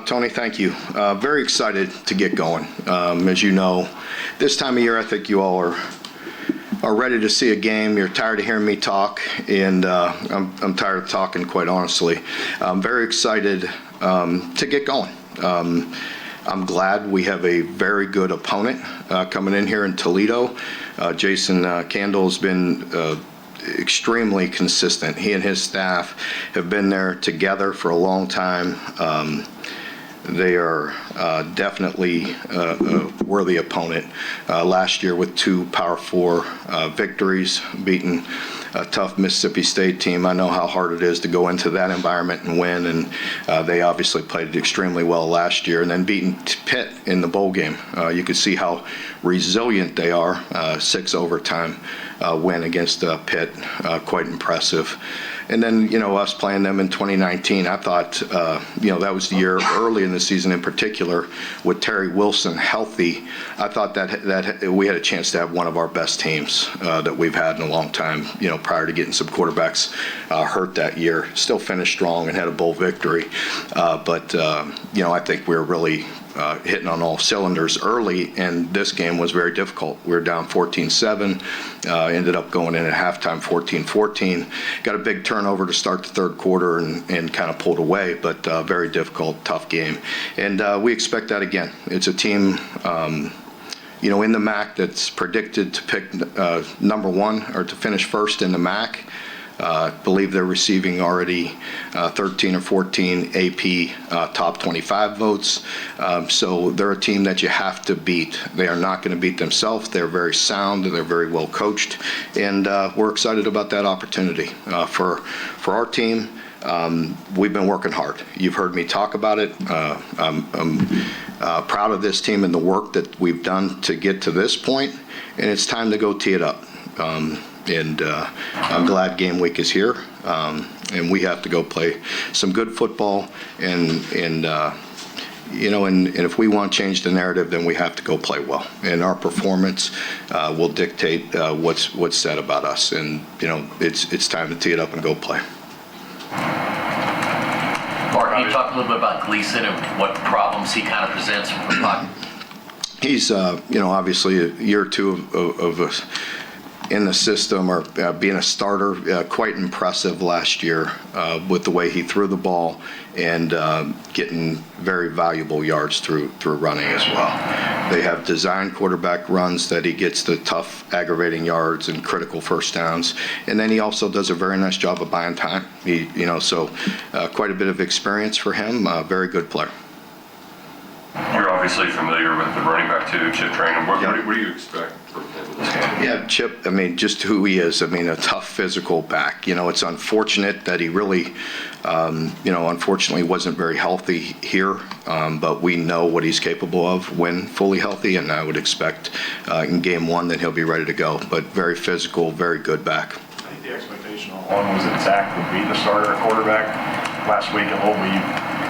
Tony, thank you. Very excited to get going. As you know, this time of year, I think you all are ready to see a game. You're tired of hearing me talk, and I'm tired of talking, quite honestly. I'm very excited to get going. I'm glad we have a very good opponent coming in here in Toledo. Jason Candle has been extremely consistent. He and his staff have been there together for a long time. They are definitely a worthy opponent. Last year with 2 Power 4 victories, beating a tough Mississippi State team. I know how hard it is to go into that environment and win, and they obviously played extremely well last year. And then beating Pitt in the bowl game. You could see how resilient they are. 6 overtime win against Pitt, quite impressive. And then, us playing them in 2019, I thought, that was the year early in the season in particular with Terry Wilson healthy. I thought that we had a chance to have one of our best teams that we've had in a long time, prior to getting some quarterbacks hurt that year. Still finished strong and had a bowl victory. But I think we're really hitting on all cylinders early, and this game was very difficult. We were down 14-7, ended up going in at halftime 14-14. Got a big turnover to start the third quarter and kind of pulled away, but very difficult, tough game. And we expect that again. It's a team in the MAC that's predicted to pick number 1 or to finish first in the MAC. I believe they're receiving already 13 or 14 AP top 25 votes. So they're a team that you have to beat. They are not going to beat themselves. They're very sound. They're very well coached. And we're excited about that opportunity. For our team, we've been working hard. You've heard me talk about it. I'm proud of this team and the work that we've done to get to this point, and it's time to go tee it up. And I'm glad game week is here, and we have to go play some good football. And if we want to change the narrative, then we have to go play well. And our performance will dictate what's said about us. And it's time to tee it up and go play. Mark, can you talk a little bit about Gleason and what problems he kind of presents from the pocket? He's obviously a year or two of in the system or being a starter, quite impressive last year with the way he threw the ball and getting very valuable yards through running as well. They have designed quarterback runs that he gets the tough, aggravating yards and critical first downs, and then he also does a very nice job of buying time. So quite a bit of experience for him. Very good player. You're obviously familiar with the running back too, Chip Trainum. What do you expect from him in this game? Yeah, Chip, just who he is. A tough physical back. It's unfortunate that he really, unfortunately wasn't very healthy here, but we know what he's capable of when fully healthy, and I would expect in game 1 that he'll be ready to go. But very physical, very good back. I think the expectation all along was that Zach would be the starter at quarterback. Last week at Louisville, you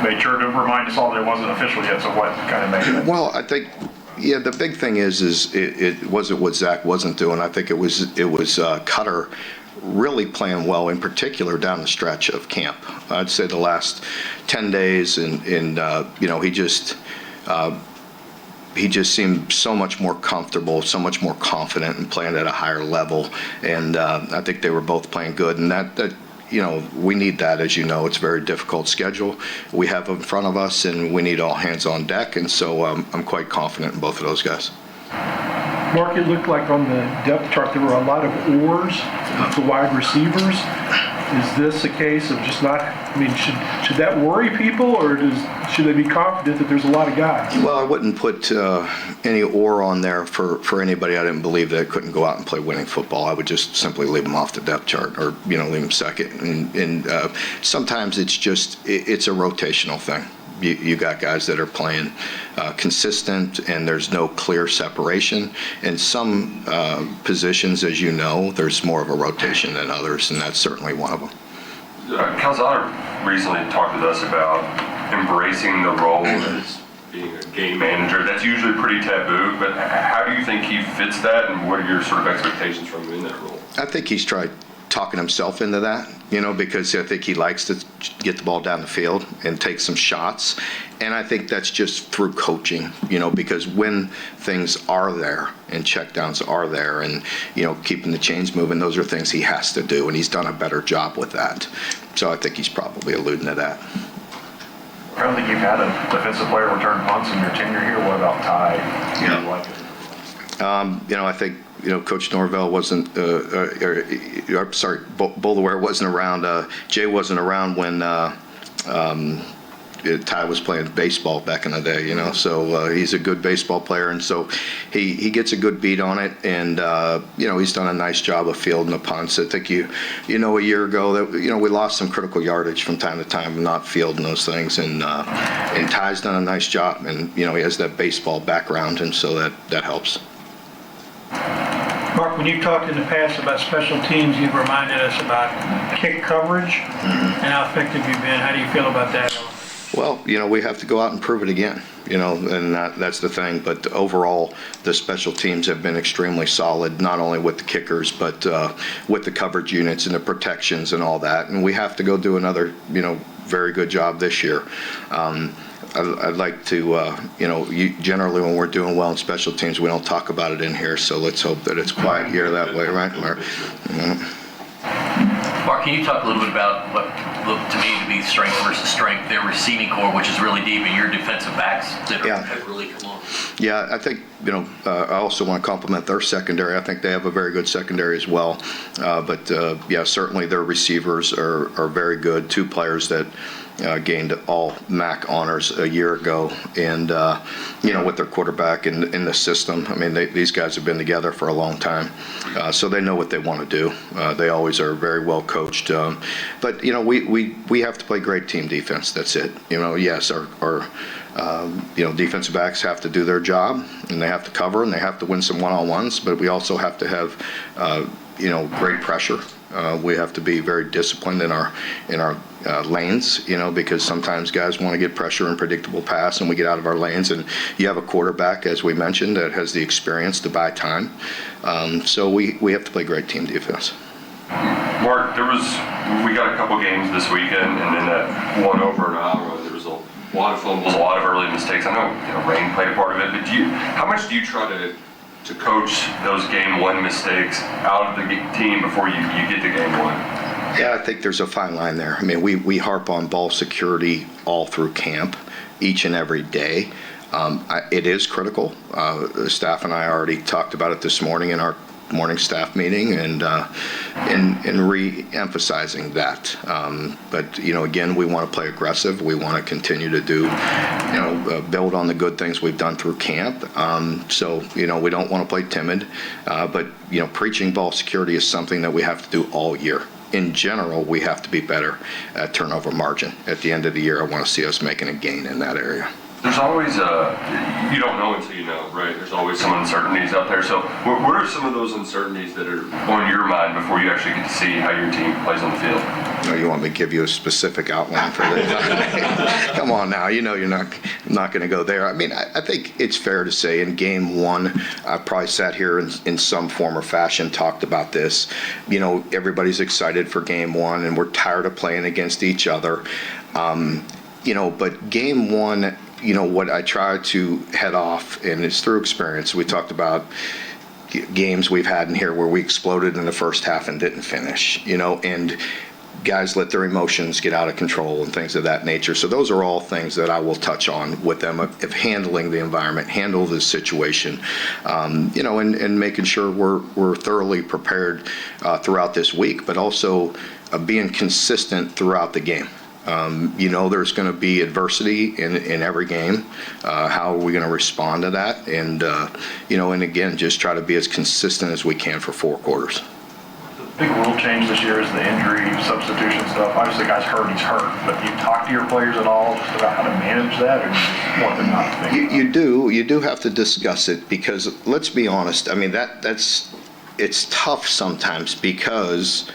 made sure to remind us all that it wasn't official yet, so what kind of made it? Well, I think, the big thing is it wasn't what Zach wasn't doing. I think it was Cutter really playing well, in particular down the stretch of camp. I'd say the last 10 days, and he just seemed so much more comfortable, so much more confident and playing at a higher level. And I think they were both playing good, and that we need that. As you know, it's a very difficult schedule we have in front of us, and we need all hands on deck. And so I'm quite confident in both of those guys. Mark, it looked like on the depth chart there were a lot of oars to wide receivers. Is this a case of just not, should that worry people, or should they be confident that there's a lot of guys? Well, I wouldn't put any or on there for anybody. I didn't believe that couldn't go out and play winning football. I would just simply leave them off the depth chart, or leave them second. And sometimes it's a rotational thing. You got guys that are playing consistent, and there's no clear separation. In some positions, as you know, there's more of a rotation than others, and that's certainly one of them. Calzada recently talked with us about embracing the role as being a game manager. That's usually pretty taboo, but how do you think he fits that, and what are your sort of expectations from him in that role? I think he's tried talking himself into that, because I think he likes to get the ball down the field and take some shots. And I think that's just through coaching, because when things are there and checkdowns are there and, keeping the chains moving, those are things he has to do. And he's done a better job with that. So I think he's probably alluding to that. I don't think you've had a defensive player return punts in your tenure here. What about Ty? Yeah. Do you like it? I think, Coach Norvell wasn't, Boulware wasn't around. Jay wasn't around when Ty was playing baseball back in the day, So he's a good baseball player, and so he gets a good beat on it, and he's done a nice job of fielding the punts. I think a year ago that we lost some critical yardage from time to time, not fielding those things, and Ty's done a nice job, and he has that baseball background, and so that helps. Mark, when you've talked in the past about special teams, you've reminded us about kick coverage and how effective you've been. How do you feel about that? Well, we have to go out and prove it again, and that's the thing. But overall, the special teams have been extremely solid, not only with the kickers, but with the coverage units and the protections and all that. And we have to go do another, very good job this year. I'd like to, generally when we're doing well in special teams, we don't talk about it in here, so let's hope that it's quiet here that way, right, Mark? Mark, can you talk a little bit about what looked to me to be strength versus strength, their receiving core, which is really deep, and your defensive backs that have really come on? Yeah, I think, I also want to compliment their secondary. I think they have a very good secondary as well. But certainly their receivers are very good. Two players that gained all MAC honors a year ago, and with their quarterback in the system. I mean, these guys have been together for a long time, so they know what they want to do. They always are very well coached. But we have to play great team defense. That's it. Yes, our defensive backs have to do their job, and they have to cover, and they have to win some one-on-ones. But we also have to have great pressure. We have to be very disciplined in our lanes, because sometimes guys want to get pressure and predictable pass, and we get out of our lanes. And you have a quarterback, as we mentioned, that has the experience to buy time. So we have to play great team defense. Mark, we got a couple games this weekend, and then that one over in Iowa, there was a lot of fumbles, a lot of early mistakes. I know rain played a part of it, but how much do you try to coach those game one mistakes out of the team before you get to game one? Yeah, I think there's a fine line there. I mean, we harp on ball security all through camp, each and every day. It is critical. The staff and I already talked about it this morning in our morning staff meeting, and re-emphasizing that. But again, we want to play aggressive. We want to continue to do, build on the good things we've done through camp. So we don't want to play timid. But preaching ball security is something that we have to do all year. In general, we have to be better at turnover margin. At the end of the year, I want to see us making a gain in that area. There's always you don't know until you know, right? There's always some uncertainties out there. So what are some of those uncertainties that are on your mind before you actually get to see how your team plays on the field? No, you want me to give you a specific outline for this? Come on now, you're not going to go there. I mean, I think it's fair to say in game one, I probably sat here in some form or fashion, talked about this. Everybody's excited for game one, and we're tired of playing against each other. But game one, what I try to head off, and it's through experience. We talked about games we've had in here where we exploded in the first half and didn't finish, and guys let their emotions get out of control and things of that nature. So those are all things that I will touch on with them of handling the environment, handle the situation, and making sure we're thoroughly prepared throughout this week, but also being consistent throughout the game. There's going to be adversity in every game. How are we going to respond to that? And, and again, just try to be as consistent as we can for 4 quarters. The big rule change this year is the injury substitution stuff. Obviously, the guy's hurt, he's hurt. But do you talk to your players at all just about how to manage that, or you just want them not to think about it? You do have to discuss it, because let's be honest. I mean, it's tough sometimes, because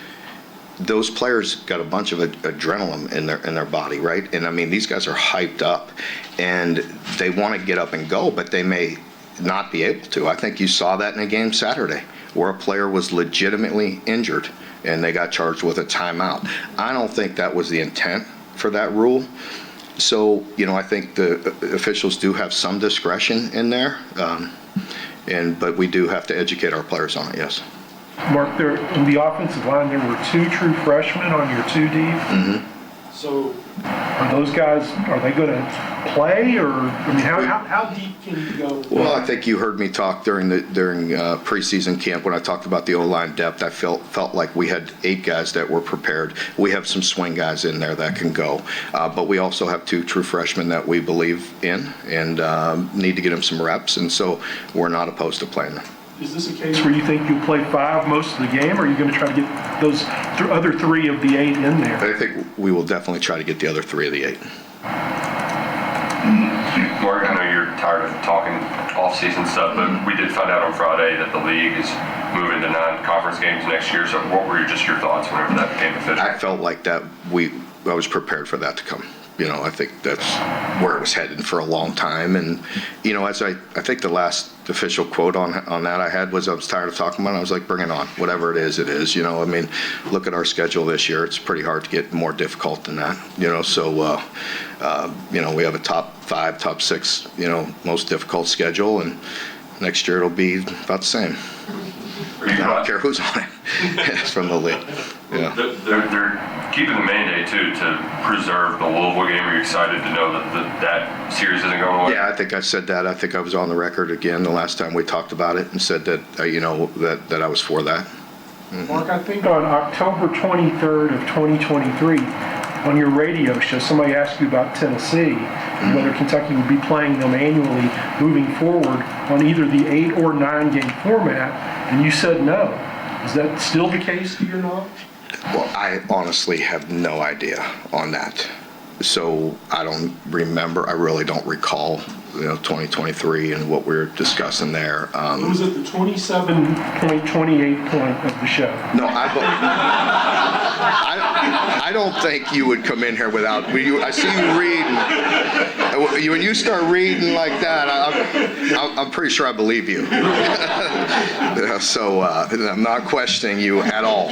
those players got a bunch of adrenaline in their body, right? And I mean, these guys are hyped up, and they want to get up and go, but they may not be able to. I think you saw that in a game Saturday, where a player was legitimately injured, and they got charged with a timeout. I don't think that was the intent for that rule. So, I think the officials do have some discretion in there, but we do have to educate our players on it, yes. Mark, there in the offensive line, there were 2 true freshmen on your 2 deep. Mm-hmm. So are those guys, are they going to play, or how deep can you go? Well, I think you heard me talk during preseason camp when I talked about the O-line depth. I felt like we had 8 guys that were prepared. We have some swing guys in there that can go, but we also have 2 true freshmen that we believe in and need to get them some reps, and so we're not opposed to playing them. Is this a case where you think you'll play 5 most of the game, or are you going to try to get those other 3 of the 8 in there? I think we will definitely try to get the other 3 of the 8. Mark, I know you're tired of talking off-season stuff, but we did find out on Friday that the league is moving to 9 conference games next year. So what were just your thoughts whenever that became official? I felt like that I was prepared for that to come. I think that's where it was headed for a long time. And, as I think the last official quote on that I had was I was tired of talking about it. I was like, bring it on. Whatever it is, it is. Look at our schedule this year. It's pretty hard to get more difficult than that. So, we have a top 5, top 6, most difficult schedule. And next year it'll be about the same. I don't care who's on it. It's from the league. Yeah. They're keeping the mandate, too, to preserve the Louisville game. Are you excited to know that series isn't going away? Yeah, I think I said that. I think I was on the record again the last time we talked about it and said that, that I was for that. Mm-hmm. Mark, I think on October 23rd of 2023, on your radio show, somebody asked you about Tennessee, and whether Kentucky would be playing them annually moving forward on either the 8 or 9 game format, and you said no. Is that still the case to your knowledge? Well, I honestly have no idea on that. So I don't remember. I really don't recall, 2023 and what we were discussing there. It was at the 27.28 point of the show. No, I don't think you would come in here without. I see you reading. When you start reading like that, I'm pretty sure I believe you. So I'm not questioning you at all.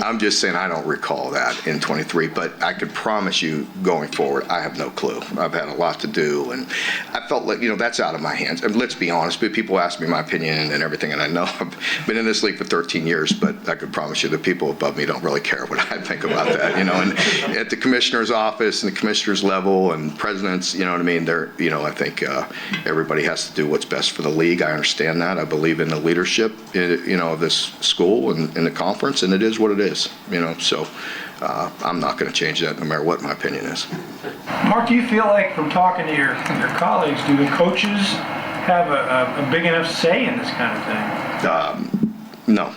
I'm just saying I don't recall that in 23, but I could promise you going forward, I have no clue. I've had a lot to do, and I felt like, that's out of my hands. And let's be honest, but people ask me my opinion and everything, and I know I've been in this league for 13 years, but I could promise you the people above me don't really care what I think about that, and at the commissioner's office and the commissioner's level and presidents, they're, I think everybody has to do what's best for the league. I understand that. I believe in the leadership, of this school and in the conference, and it is what it is, so I'm not going to change that no matter what my opinion is. Mark, do you feel like from talking to your colleagues, do the coaches have a big enough say in this kind of thing? No,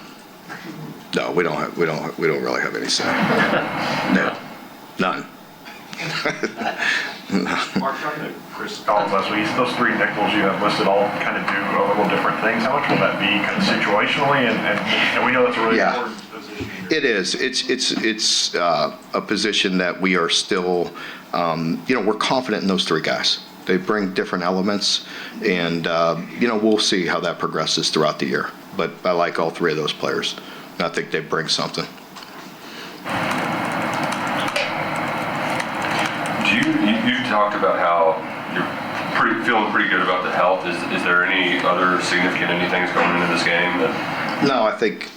we don't really have any say. No, none. Mark, talking to Chris Collins last week, those 3 nickels you have listed all kind of do a little different things. How much will that be kind of situationally? And we know that's a really important position. It is. It's a position that we are still, we're confident in those 3 guys. They bring different elements, and, we'll see how that progresses throughout the year. But I like all 3 of those players. I think they bring something. You talked about how you're feeling pretty good about the health. Is there any other significant things going into this game? No, I think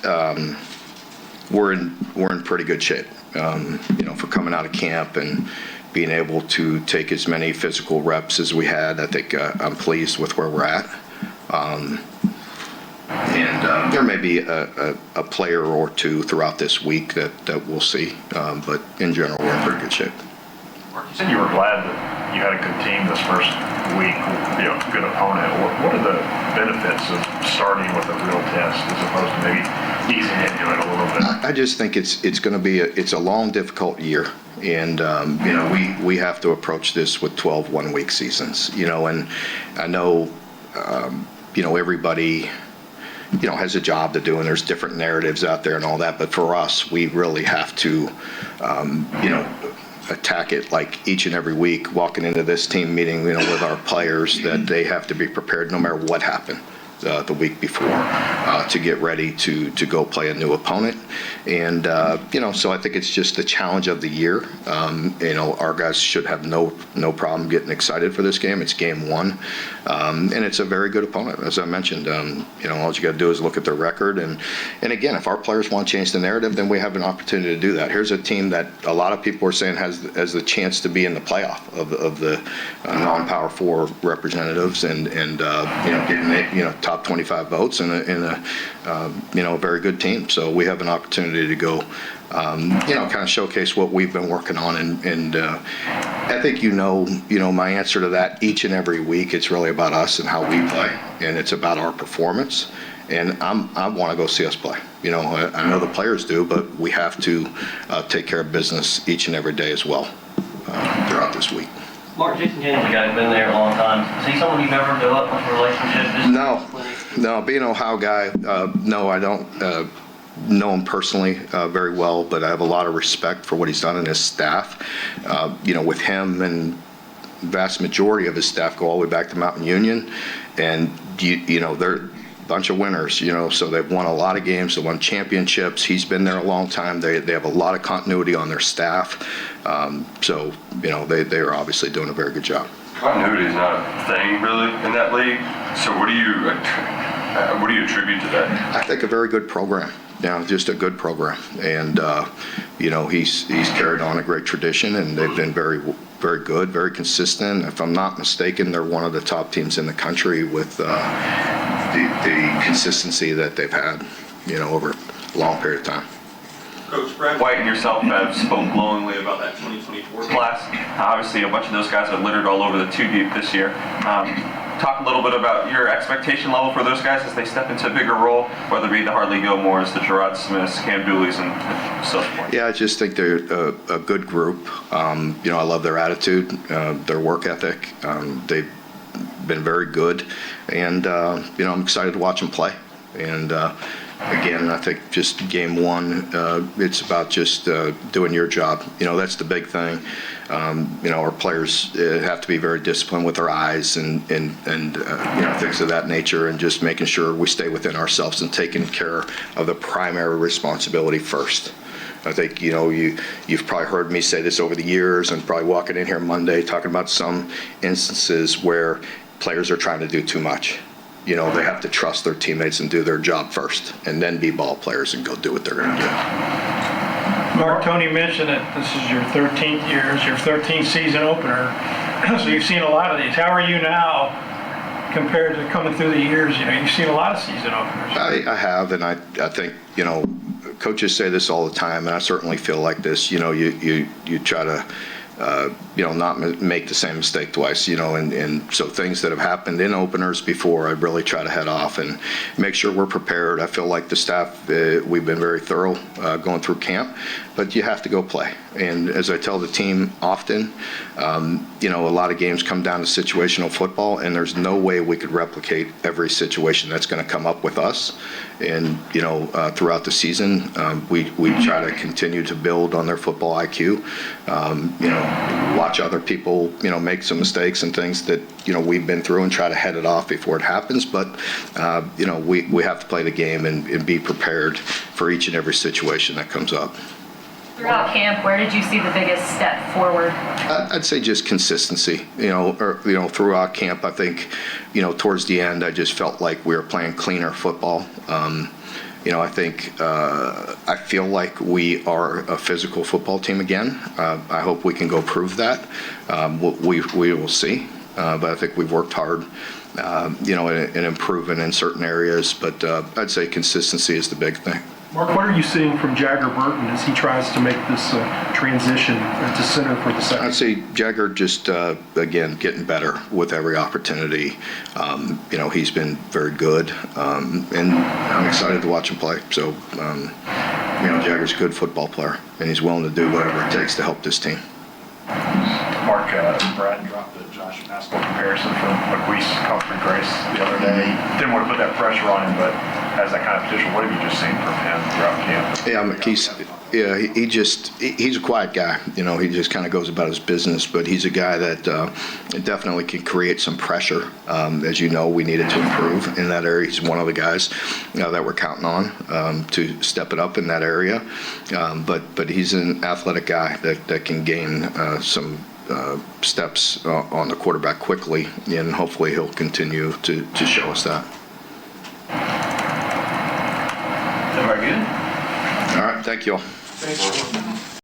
we're in pretty good shape. For coming out of camp and being able to take as many physical reps as we had, I think I'm pleased with where we're at. And there may be a player or 2 throughout this week that we'll see, but in general, we're in pretty good shape. Mark, you said you were glad that you had a good team this first week, good opponent. What are the benefits of starting with a real test as opposed to maybe easing into it a little bit? I just think it's going to be it's a long, difficult year, and we have to approach this with 12 one-week seasons. And I know everybody has a job to do, and there's different narratives out there and all that. But for us, we really have to, attack it like each and every week, walking into this team meeting, with our players, that they have to be prepared no matter what happened. the week before to get ready to go play a new opponent. And, so I think it's just the challenge of the year. Our guys should have no problem getting excited for this game. It's game one. And it's a very good opponent. As I mentioned, all you got to do is look at their record. And again, if our players want to change the narrative, then we have an opportunity to do that. Here's a team that a lot of people are saying has the chance to be in the playoff of the non-Power 4 representatives and getting top 25 votes in a very good team. So we have an opportunity to go kind of showcase what we've been working on, and I think my answer to that each and every week. It's really about us and how we play, and it's about our performance. And I want to go see us play. I know the players do, but we have to take care of business each and every day as well throughout this week. Mark, Jason James, a guy who's been there a long time. Is he someone you've ever developed much of a relationship? No. Being an Ohio guy, no, I don't know him personally very well, but I have a lot of respect for what he's done in his staff. With him and the vast majority of his staff go all the way back to Mountain Union, and they're a bunch of winners. So they've won a lot of games, they won championships. He's been there a long time. They have a lot of continuity on their staff. They are obviously doing a very good job. Continuity is not a thing really in that league. So what do you attribute to that? I think a very good program. Just a good program, and he's carried on a great tradition, and they've been very, very good, very consistent. If I'm not mistaken, they're one of the top teams in the country with the consistency that they've had, over a long period of time. Coach Brad White and yourself have spoke glowingly about that 2024 class. Obviously, a bunch of those guys are littered all over the 2 deep this year. Talk a little bit about your expectation level for those guys as they step into a bigger role, whether it be the Harley Gilmores, the Gerard Smiths, Cam Dooleys, and so forth. Yeah, I just think they're a good group. I love their attitude, their work ethic. They've been very good, and I'm excited to watch them play. And again, I think just game one, it's about just doing your job. That's the big thing. Our players have to be very disciplined with their eyes and things of that nature, and just making sure we stay within ourselves and taking care of the primary responsibility first. I think, you've probably heard me say this over the years, and probably walking in here Monday talking about some instances where players are trying to do too much. They have to trust their teammates and do their job first, and then be ball players and go do what they're going to do. Mark, Tony mentioned that this is your 13th year, it's your 13th season opener, so you've seen a lot of these. How are you now compared to coming through the years? You've seen a lot of season openers. I have, and I think, coaches say this all the time, and I certainly feel like this. You try to not make the same mistake twice, and so things that have happened in openers before, I really try to head off and make sure we're prepared. I feel like the staff, we've been very thorough going through camp, but you have to go play. And as I tell the team often, a lot of games come down to situational football, and there's no way we could replicate every situation that's going to come up with us. And, throughout the season, we try to continue to build on their football IQ, watch other people, make some mistakes and things that, we've been through, and try to head it off before it happens. But, we have to play the game and be prepared for each and every situation that comes up. Throughout camp, where did you see the biggest step forward? I'd say just consistency. Throughout camp, I think, towards the end, I just felt like we were playing cleaner football. I think I feel like we are a physical football team again. I hope we can go prove that. We will see. But I think we've worked hard, and improving in certain areas. But I'd say consistency is the big thing. Mark, what are you seeing from Jagger Burton as he tries to make this transition to center for the second? I'd say Jagger just, again, getting better with every opportunity. He's been very good, and I'm excited to watch him play. So, Jagger's a good football player, and he's willing to do whatever it takes to help this team. Mark, Brad dropped the Josh Maskell comparison from McQuee's Comfort Grace the other day. Didn't want to put that pressure on him, but as that kind of position, what have you just seen from him throughout camp? Yeah, Yeah, he's a quiet guy. You know, he just kind of goes about his business, but he's a guy that definitely can create some pressure. As you know, we needed to improve in that area. He's one of the guys that we're counting on to step it up in that area. But he's an athletic guy that can gain some steps on the quarterback quickly, and hopefully he'll continue to show us that. Very good. All right, thank you all. Thanks.